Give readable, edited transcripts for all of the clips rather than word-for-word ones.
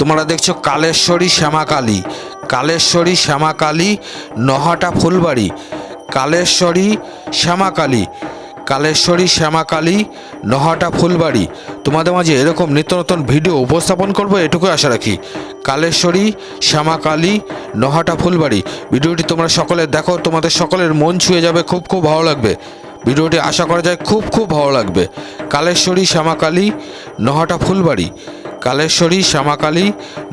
তোমরা দেখছো কালেশ্বরী শ্যামাকালী, কালেশ্বরী শ্যামাকালী, নহাটা ফুলবাড়ি, কালেশ্বরী শ্যামাকালী, কালেশ্বরী শ্যামাকালী, নহাটা ফুলবাড়ি। তোমাদের মাঝে এরকম নিত্য নতুন ভিডিও উপস্থাপন করবো, এটুকু আশা রাখি। কালেশ্বরী শ্যামাকালী, নহাটা ফুলবাড়ি। ভিডিওটি তোমরা সকলে দেখো, তোমাদের সকলের মন ছুঁয়ে যাবে, খুব খুব ভালো লাগবে। ভিডিওটি আশা করা যায় খুব খুব ভালো লাগবে। কালেশ্বরী শ্যামাকালী, নহাটা ফুলবাড়ি, কালেশ্বরী শ্যামাকালী,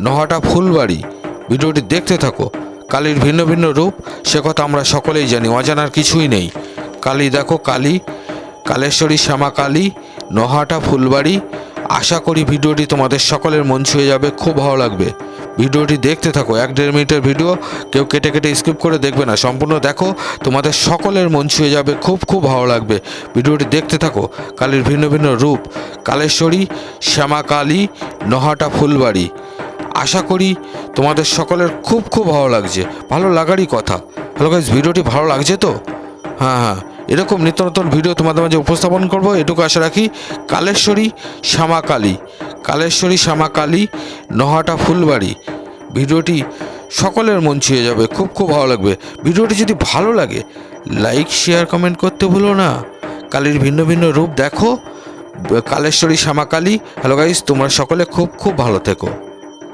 নহাটা ফুলবাড়ি। ভিডিওটি দেখতে থাকো। কালীর ভিন্ন ভিন্ন রূপ, সে কথা আমরা সকলেই জানি, অজানার কিছুই নেই। কালী দেখো, কালী, কালেশ্বরী শ্যামাকালী, নহাটা ফুলবাড়ি। আশা করি ভিডিওটি তোমাদের সকলের মন ছুঁয়ে যাবে, খুব ভালো লাগবে। ভিডিওটি দেখতে থাকো, 1-1.5 মিনিটের ভিডিও, কেউ কেটে কেটে স্কিপ করে দেখবে না, সম্পূর্ণ দেখো, তোমাদের সকলের মন ছুঁয়ে যাবে, খুব খুব ভালো লাগবে। ভিডিওটি দেখতে থাকো। কালীর ভিন্ন ভিন্ন রূপ, কালেশ্বরী শ্যামাকালী, নহাটা ফুলবাড়ি। আশা করি তোমাদের সকলের খুব খুব ভালো লাগছে, ভালো লাগারই কথা। হ্যালো গাইস, ভিডিওটি ভালো লাগছে তো? হ্যাঁ, এরকম নিত্য নতুন ভিডিও তোমাদের মাঝে উপস্থাপন করব, এটুকু আশা রাখি। কালেশ্বরী শ্যামাকালী, কালেশ্বরী শ্যামাকালী, নহাটা ফুলবাড়ি। ভিডিওটি সকলের মন ছুঁয়ে যাবে, খুব খুব ভালো লাগবে। ভিডিওটি যদি ভালো লাগে লাইক শেয়ার কমেন্ট করতে ভুলো না। কালীর ভিন্ন ভিন্ন রূপ দেখো, কালেশ্বরী শ্যামাকালী। হ্যালো গাইস, তোমরা সকলে খুব খুব ভালো থেকো।